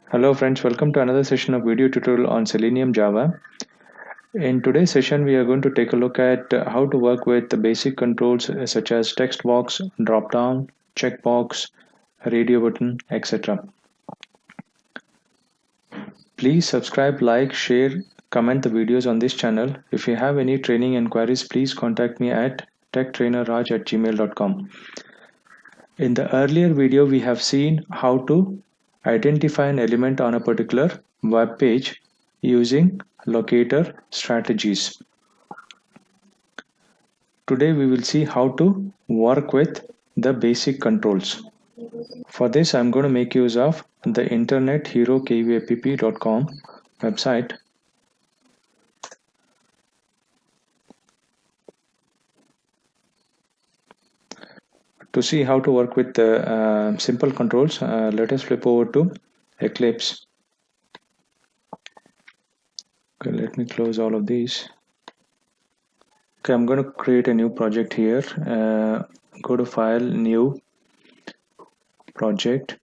Hello friends, welcome to another session of video tutorial on Selenium Java. In today's session, we are going to take a look at how to work with the basic controls such as text box, drop down, checkbox, radio button, etc. Please subscribe, like, share, comment the videos on this channel. If you have any training inquiries, please contact me at techtrainerraj@gmail.com. In the earlier video, we have seen how to identify an element on a particular web page using locator strategies. Today we will see how to work with the basic controls. For this, I'm going to make use of the internet hero-kvapp.com website. To see how to work with the simple controls, let us flip over to Eclipse. Okay, let me close all of these. Okay, I'm going to create a new project here. Go to File, New, Project,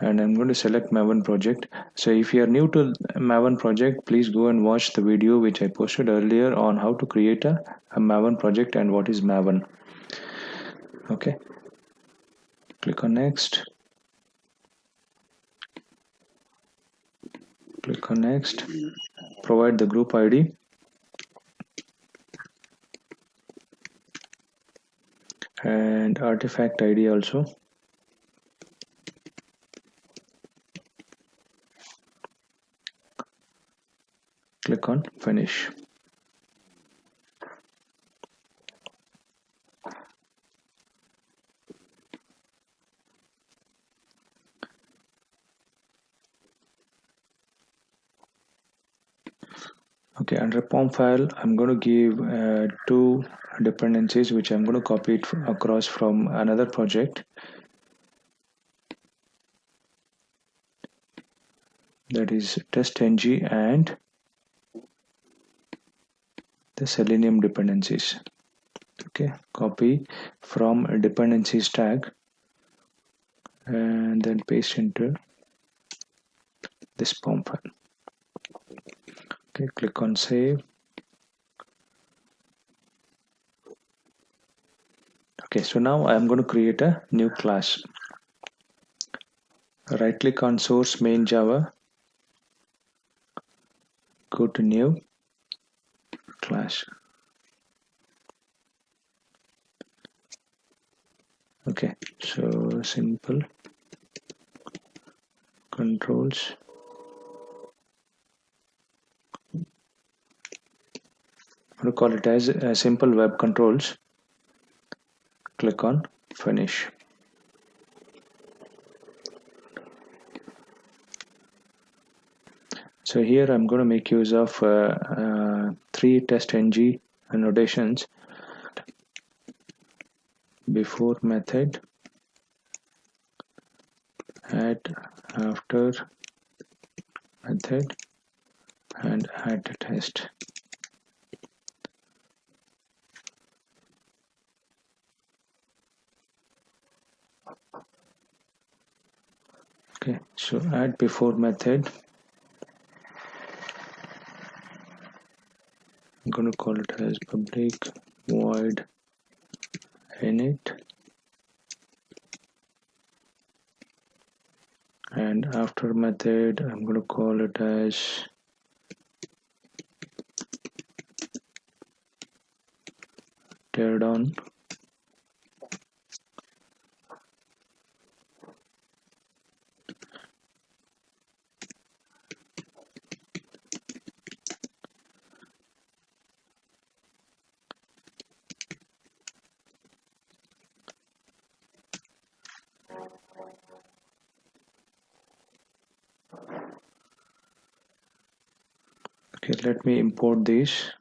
and I'm going to select Maven project. So if you are new to Maven project, please go and watch the video which I posted earlier on how to create a Maven project and what is Maven. Okay, click on Next. Click on Next. Provide the group ID. And artifact ID also. Click on Finish. Okay, under POM file, I'm going to give two dependencies which I'm going to copy it across from another project. That is test-ng and the Selenium dependencies. Okay, copy from dependencies tag and then paste into this POM file. Okay, click on Save. Okay, so now I'm going to create a new class. Right click on Source Main Java. Go to New Class. Okay, so simple controls. I'm going to call it as simple web controls. Click on Finish. So here I'm going to make use of three test-ng annotations. Before method, at after method, and at test. Okay, so add before method, I'm going to call it as public void init, and after method I'm going to call it as teardown. Okay, let me import these.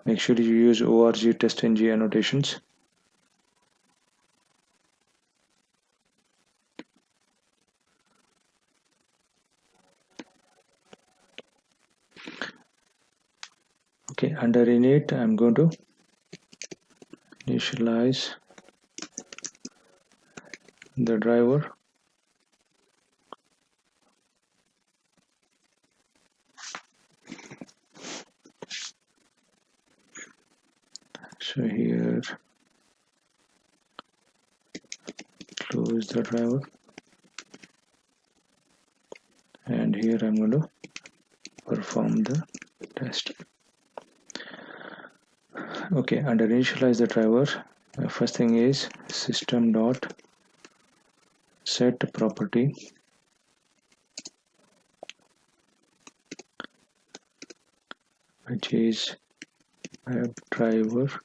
Make sure you use org test-ng annotations. Okay, under init I'm going to initialize the driver. So here close the driver, and here I'm going to perform the test. Okay, under initialize the driver, first thing is system dot set property which is WebDriver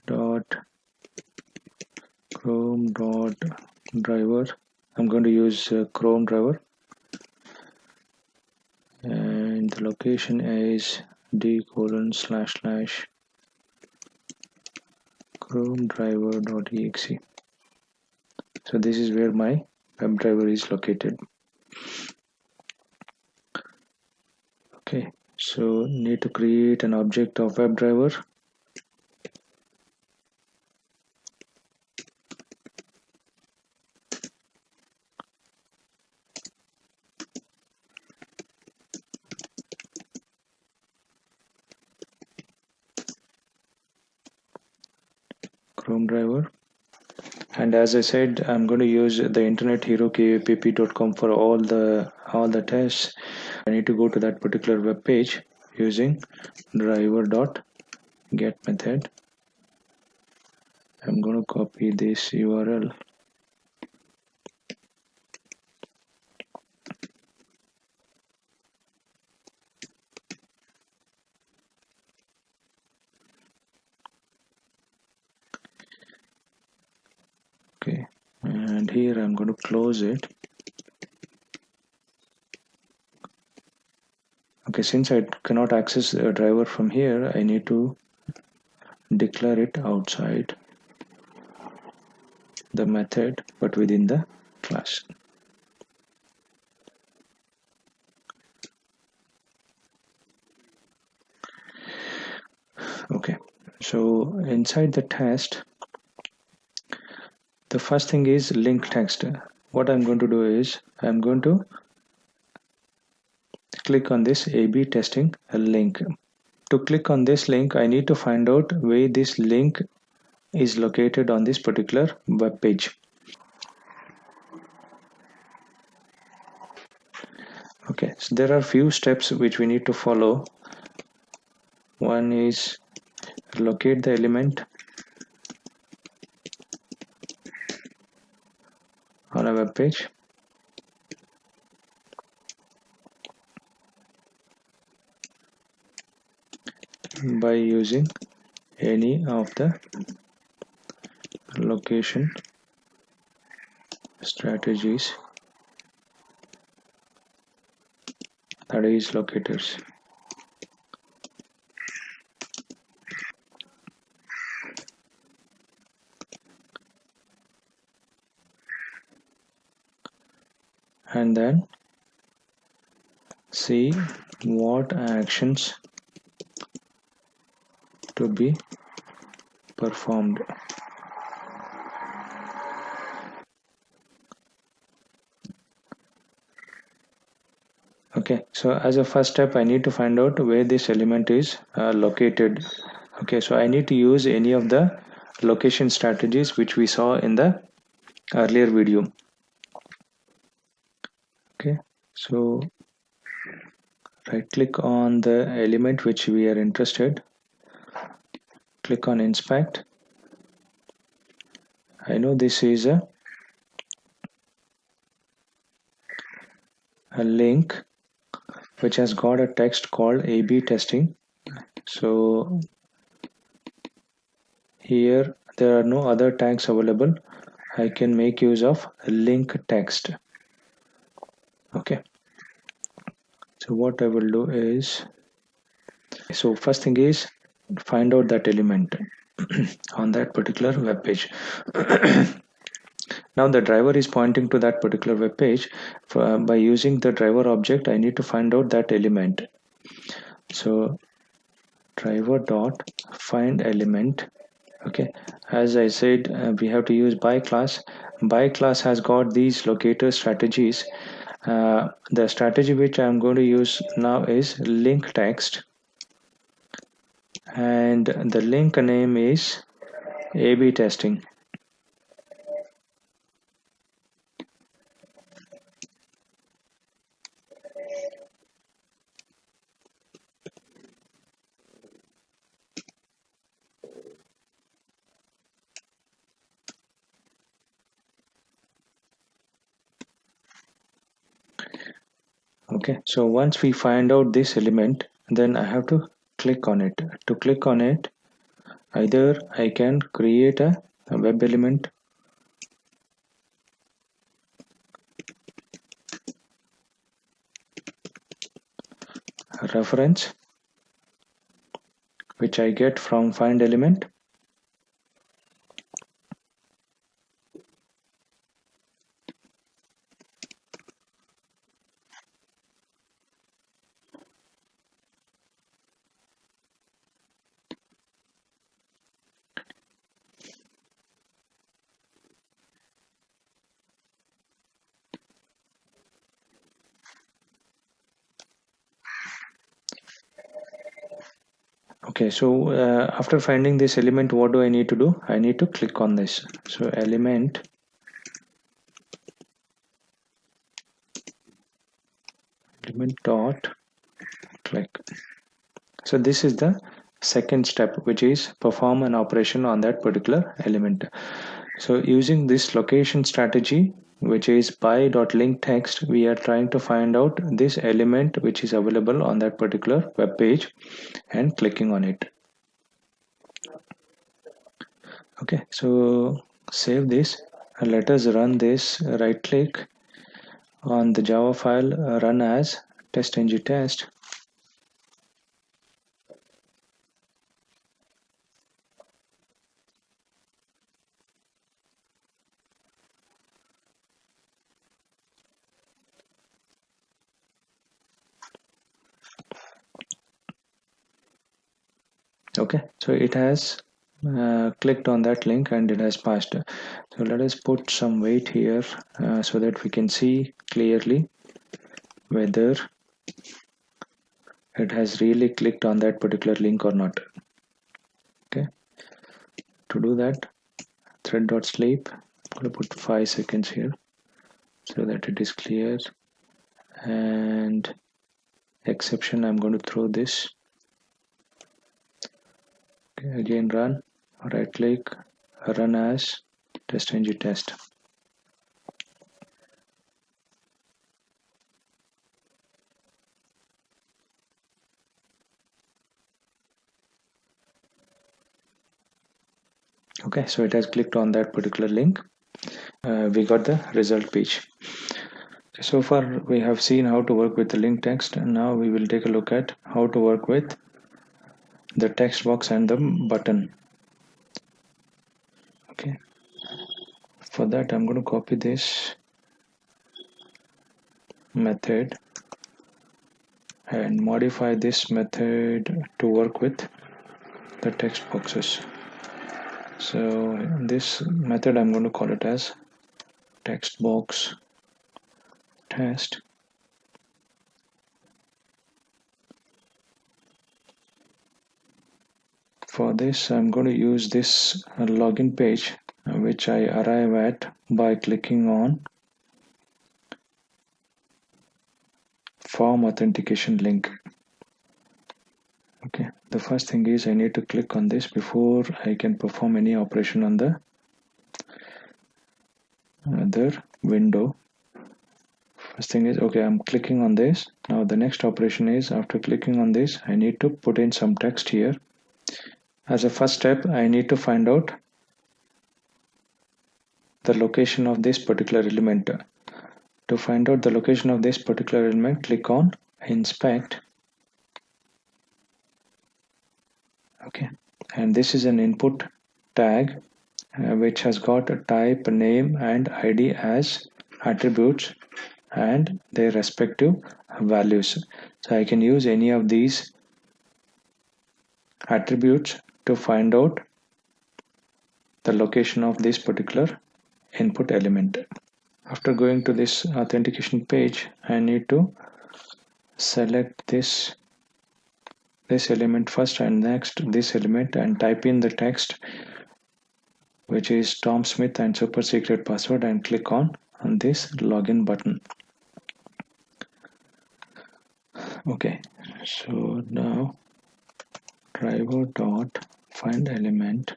dot Chrome dot driver. I'm going to use Chrome driver, and the location is d:// Chrome driver.exe. So this is where my WebDriver is located. Okay, so need to create an object of WebDriver. Chrome driver. And as I said, I'm going to use the internet hero kapp.com for all the tests. I need to go to that particular web page using driver.get method. I'm going to copy this URL. Okay, and here I'm going to close it. Okay, since I cannot access a driver from here, I need to declare it outside the method but within the class. Okay, so inside the test, the first thing is link text. What I'm going to do is I'm going to click on this A/B testing link. To click on this link, I need to find out where this link is located on this particular web page. Okay, so there are few steps which we need to follow. One is locate the element on a web page. By using any of the location strategies, that is locators. And then see what actions to be performed. Okay, so as a first step, I need to find out where this element is located. Okay, so I need to use any of the location strategies which we saw in the earlier video. Okay, so right click on the element which we are interested, click on inspect. I know this is a link which has got a text called A/B testing. So here there are no other tags available. I can make use of link text. Okay, so what I will do is, so first thing is find out that element on that particular web page. Now the driver is pointing to that particular web page. By using the driver object, I need to find out that element. So driver dot find element. Okay, as I said, we have to use by class. by class has got these locator strategies. The strategy which I'm going to use now is link text, and the link name is A/B testing. Okay, so once we find out this element, then I have to click on it. To click on it, either I can create a web element, a reference, which I get from find element. Okay, so after finding this element, what do I need to do? I need to click on this. So element dot click. So this is the second step, which is perform an operation on that particular element. So using this location strategy, which is by.link text, we are trying to find out this element which is available on that particular web page and clicking on it. Okay, so save this and let us run this. Right click on the Java file, run as test-ng test. Okay, so it has clicked on that link and it has passed. So let us put some weight here so that we can see clearly whether it has really clicked on that particular link or not. Okay, to do that, thread.sleep, I'm going to put 5 seconds here so that it is clear, and exception I'm going to throw this. Okay, again run, right click, run as test-ng test. Okay, so it has clicked on that particular link. We got the result page. So far we have seen how to work with the link text, and now we will take a look at how to work with the text box and the button. Okay, for that I'm going to copy this method and modify this method to work with the text boxes. So this method I'm going to call it as TextBox test. For this I'm going to use this login page which I arrive at by clicking on form authentication link. Okay, the first thing is I need to click on this before I can perform any operation on the other window. First thing is, okay, I'm clicking on this. Now the next operation is, after clicking on this, I need to put in some text here. As a first step, I need to find out the location of this particular element. To find out the location of this particular element, click on inspect. Okay, and this is an input tag which has got a type, name and ID as attributes and their respective values. So I can use any of these attributes to find out the location of this particular input element. After going to this authentication page, I need to select this element first and next this element and type in the text, which is Tom Smith and super secret password, and click on this login button. Okay, so now driver dot find element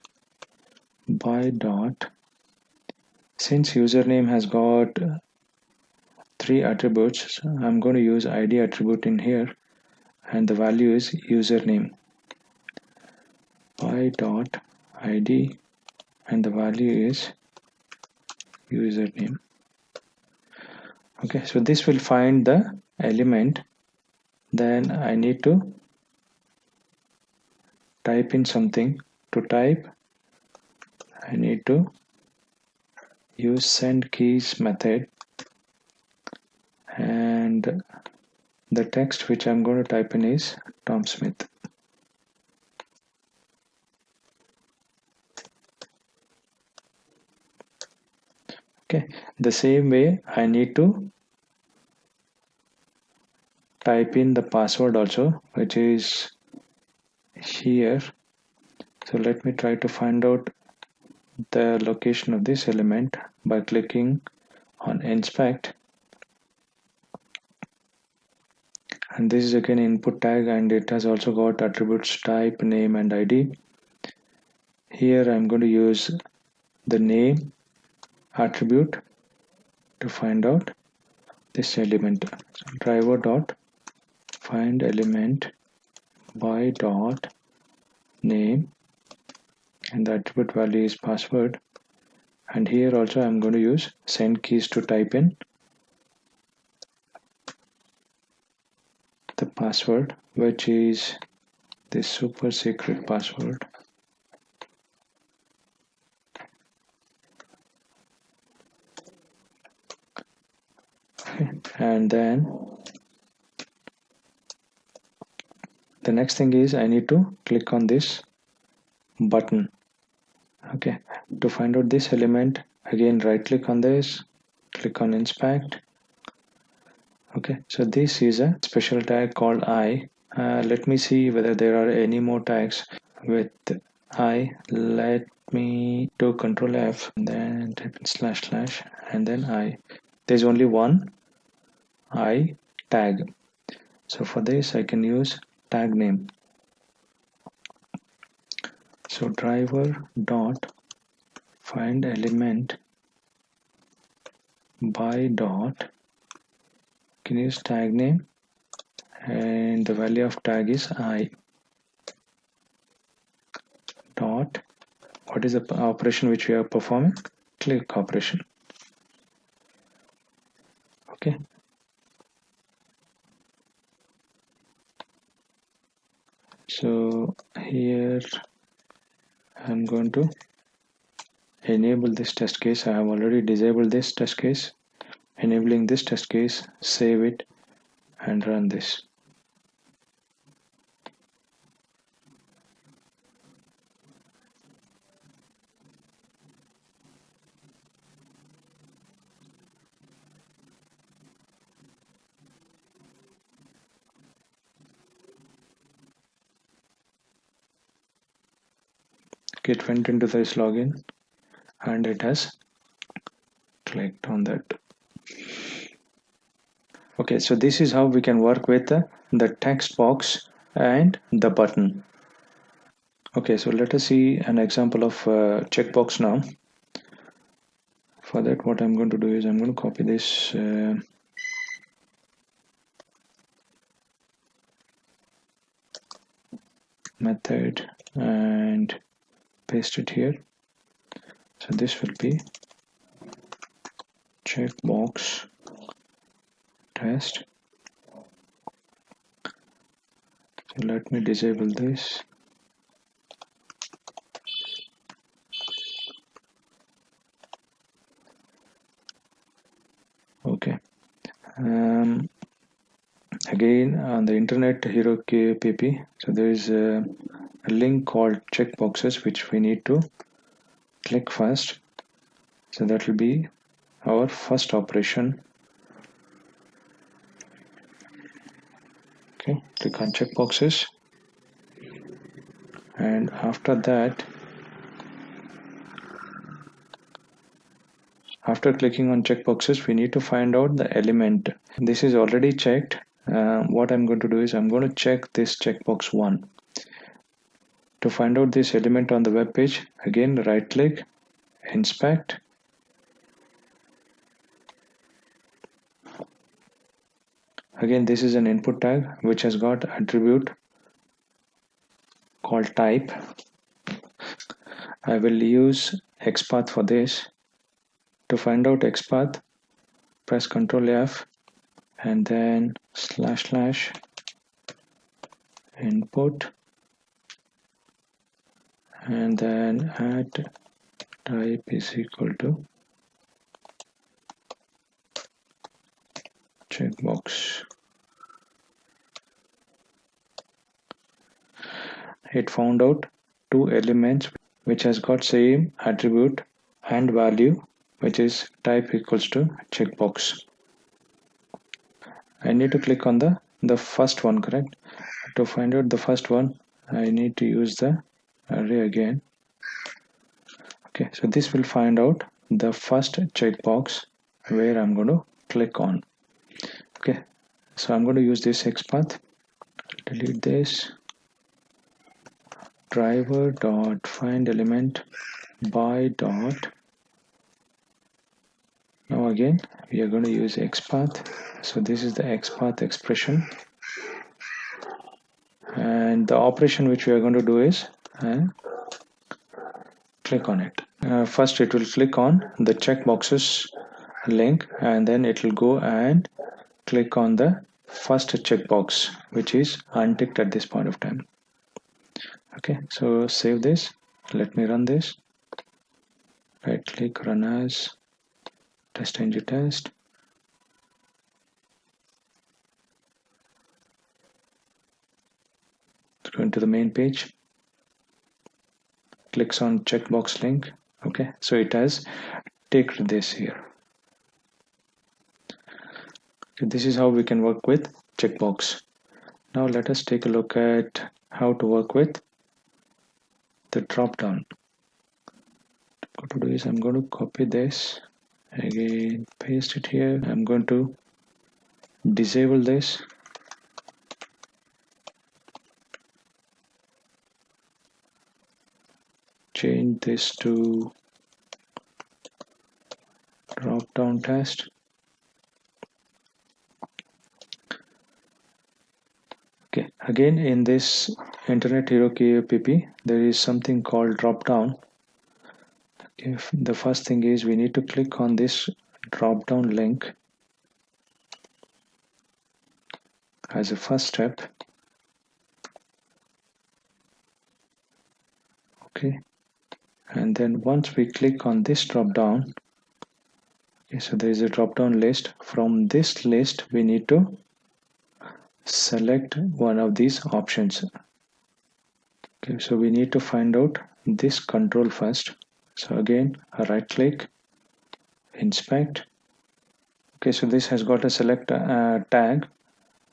by dot, since username has got 3 attributes, I'm going to use ID attribute in here, and the value is username by dot ID, and the value is username. Okay, so this will find the element. Then I need to type in something. To type, I need to use send keys method, and the text which I'm going to type in is Tom Smith. Okay, the same way I need to type in the password also, which is here. So let me try to find out the location of this element by clicking on inspect, and this is again input tag, and it has also got attributes type, name and ID. Here I'm going to use the name attribute to find out this element. So driver dot find element by dot name, and the attribute value is password, and here also I'm going to use send keys to type in the password, which is this super secret password. Okay. And then the next thing is I need to click on this button. Okay, to find out this element, again right click on this, click on inspect. Okay, so this is a special tag called I. Let me see whether there are any more tags with I. Let me do control F and then type in slash slash and then I. There's only one I tag, so for this I can use tag name. So driver dot find element by dot, can use tag name, and the value of tag is I dot, what is the operation which we are performing? Click operation. Okay, so here I'm going to enable this test case. I have already disabled this test case. Enabling this test case, save it and run this. It went into this login and it has clicked on that. Okay, so this is how we can work with the text box and the button. Okay, so let us see an example of checkbox now. For that, what I'm going to do is I'm going to copy this method and paste it here. So this will be checkbox test. So let me disable this. Okay. Again on the Internet Hero KPP, so there is a link called checkboxes which we need to click first. So that will be our first operation. Okay, click on checkboxes, and after that, after clicking on checkboxes, we need to find out the element. This is already checked. What I'm going to do is I'm going to check this checkbox 1. To find out this element on the web page, again right click, inspect. Again, this is an input tag which has got attribute called type. I will use XPath for this. To find out XPath, press Ctrl F and then / input and then add type is equal to checkbox. It found out two elements which has got same attribute and value, which is type equals to checkbox. I need to click on the first one, correct? To find out the first one, I need to use the array again. Okay, so this will find out the first checkbox where I'm going to click on. Okay, so I'm going to use this XPath. Delete this. Driver dot find element by dot. Now again we are going to use XPath. So this is the XPath expression, and the operation which we are going to do is click on it. First it will click on the checkboxes link, and then it will go and click on the first checkbox which is unticked at this point of time. Okay, so save this. Let me run this. Right click, run as, test ng test. Let's go into the main page. Clicks on checkbox link. Okay, so it has ticked this here. Okay, this is how we can work with checkbox. Now let us take a look at how to work with the dropdown. What to do is I'm going to copy this, again paste it here. I'm going to disable this. Change this to dropdown test. Okay, again in this Internet Hero KPP there is something called dropdown. Okay, the first thing is we need to click on this dropdown link as a first step. Okay, and then once we click on this dropdown, okay, so there is a dropdown list. From this list we need to select one of these options. Okay, so we need to find out this control first. So again right click, inspect. Okay, so this has got a select tag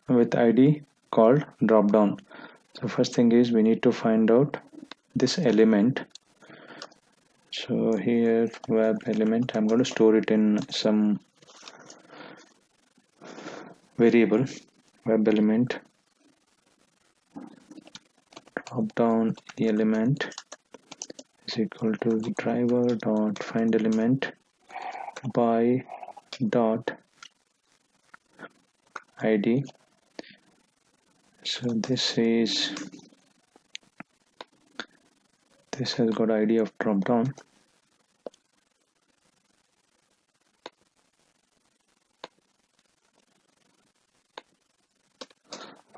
with ID called dropdown. So first thing is we need to find out this element. So here web element, I'm going to store it in some variable. Web element dropdown element is equal to driver dot find element by dot ID. So this has got ID of dropdown.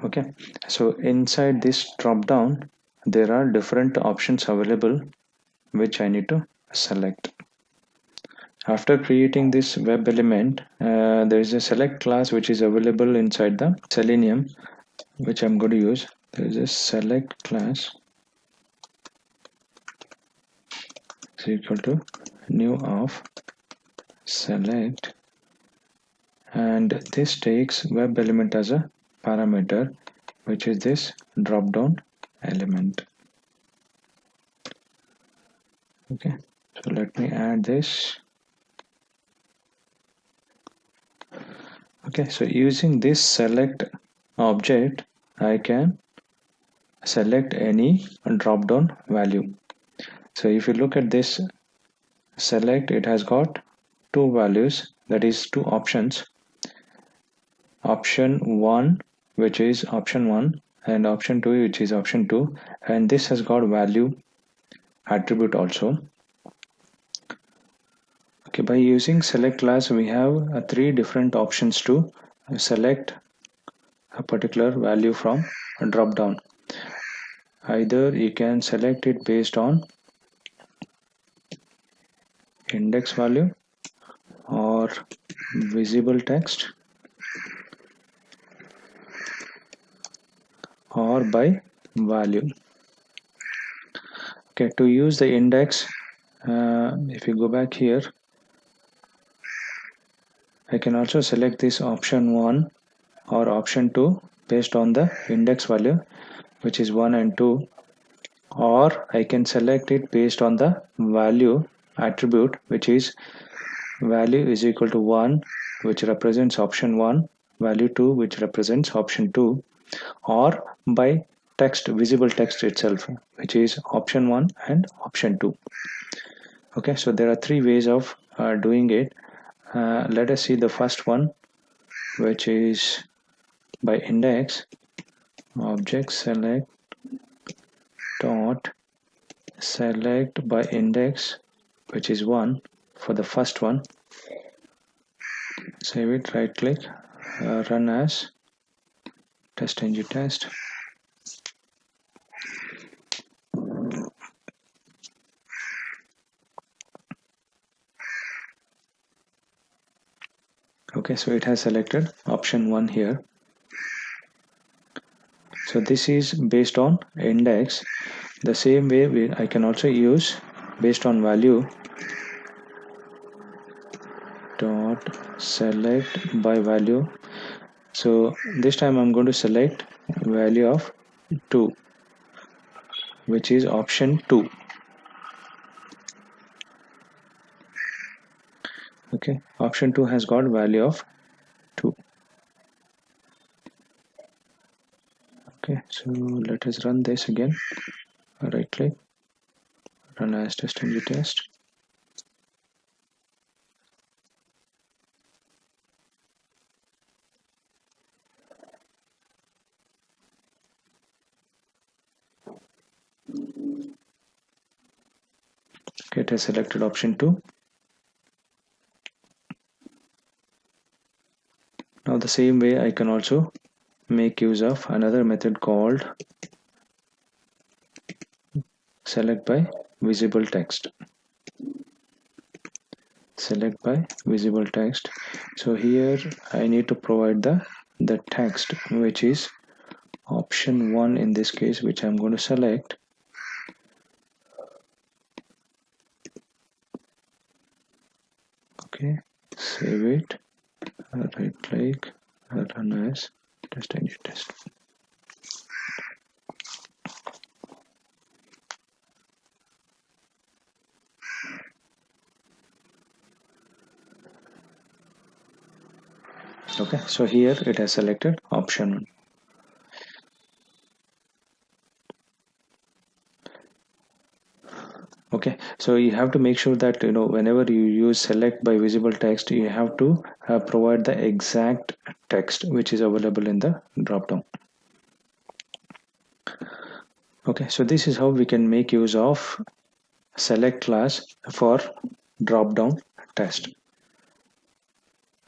Okay, so inside this dropdown there are different options available which I need to select. After creating this web element, there is a select class which is available inside the Selenium, which I'm going to use. There is a select class is equal to new of select, and this takes web element as a parameter, which is this drop down element. Okay, so let me add this. Okay, so using this select object, I can select any drop down value. So if you look at this select, it has got two values, that is two options. Option 1, which is option 1, and option 2, which is option 2, and this has got value attribute also. Okay, by using select class, we have three different options to select a particular value from a drop down. Either you can select it based on index value or visible text or by value. Okay, to use the index, if you go back here, I can also select this option 1 or option 2 based on the index value, which is 1 and 2, or I can select it based on the value attribute, which is value is equal to 1, which represents option 1, value 2, which represents option 2, or by text, visible text itself, which is option 1 and option 2. Okay, so there are three ways of doing it. Let us see the first one, which is by index. Object select dot select by index, which is 1 for the first one. Save it, right click, run as test-ng test. Okay, so it has selected option 1 here. So this is based on index. The same way I can also use based on value dot select by value. So this time I'm going to select value of 2, which is option 2. Okay, option 2 has got value of 2. Okay, so let us run this again. Right click, run as test-ng test. Okay, it has selected option 2. Now the same way I can also make use of another method called select by visible text. Select by visible text. So here I need to provide the text, which is option 1 in this case, which I'm going to select. Okay, save it, right click, run as test-ng test. Okay, so here it has selected option 1. Okay, so you have to make sure that whenever you use select by visible text, you have to provide the exact text which is available in the dropdown. Okay, so this is how we can make use of select class for dropdown test.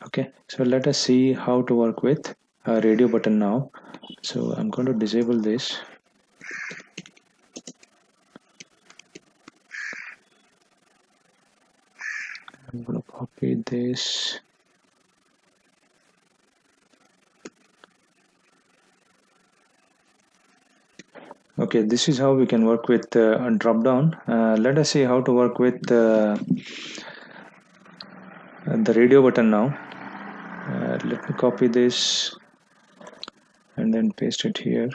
Okay, so let us see how to work with a radio button now. So I'm going to disable this. I'm going to copy this. Okay, this is how we can work with drop down. Let us see how to work with the radio button now. Let me copy this and then paste it here.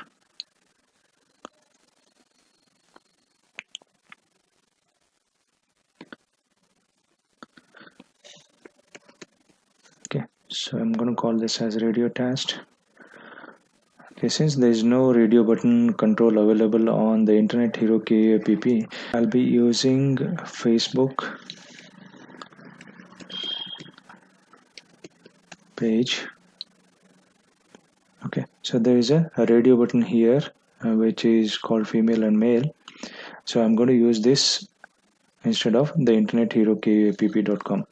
Okay, so I'm going to call this as radio test. Okay, since there is no radio button control available on the Internet Hero KUAPP, I'll be using Facebook page. Okay, so there is a radio button here which is called female and male. So I'm going to use this instead of the Internet Hero KUAPP.com.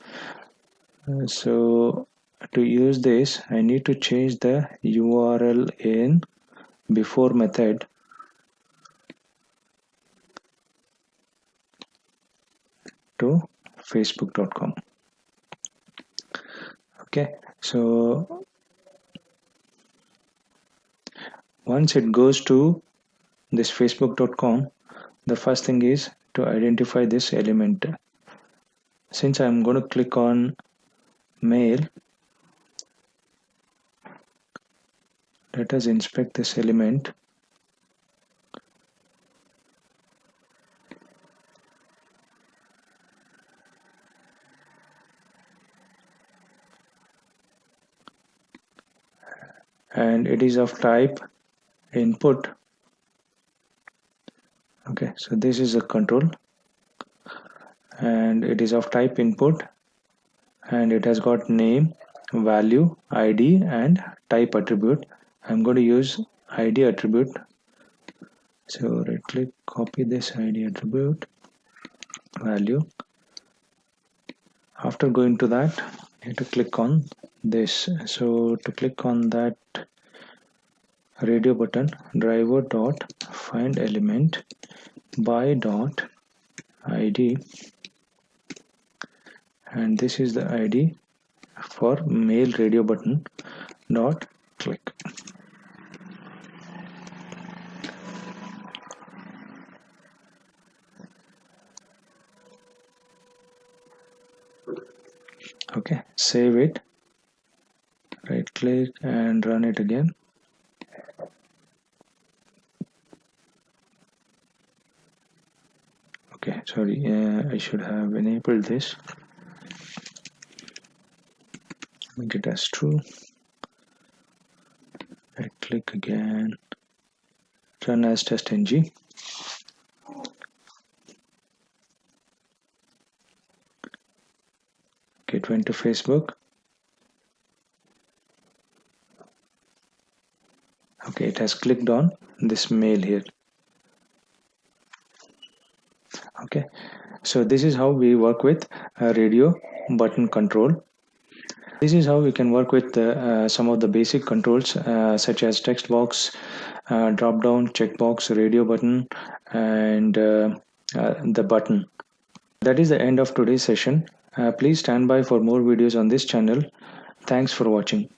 So to use this, I need to change the URL in before method to facebook.com. Okay, so once it goes to this facebook.com, the first thing is to identify this element. Since I'm going to click on mail, let us inspect this element. And it is of type input. Okay, so this is a control and it is of type input, and it has got name, value, ID and type attribute. I'm going to use ID attribute. So right click, copy this ID attribute value. After going to that, you have to click on this. So to click on that radio button, driver dot find element by dot ID, and this is the ID for mail radio button dot click. Okay, save it, right click and run it again. Okay, sorry, I should have enabled this. Make it as true. Right click again, run as test ng. Okay, it went to Facebook. Okay, it has clicked on this mail here. Okay, so this is how we work with radio button control. This is how we can work with some of the basic controls such as text box, drop down, checkbox, radio button, and the button. That is the end of today's session. Please stand by for more videos on this channel. Thanks for watching.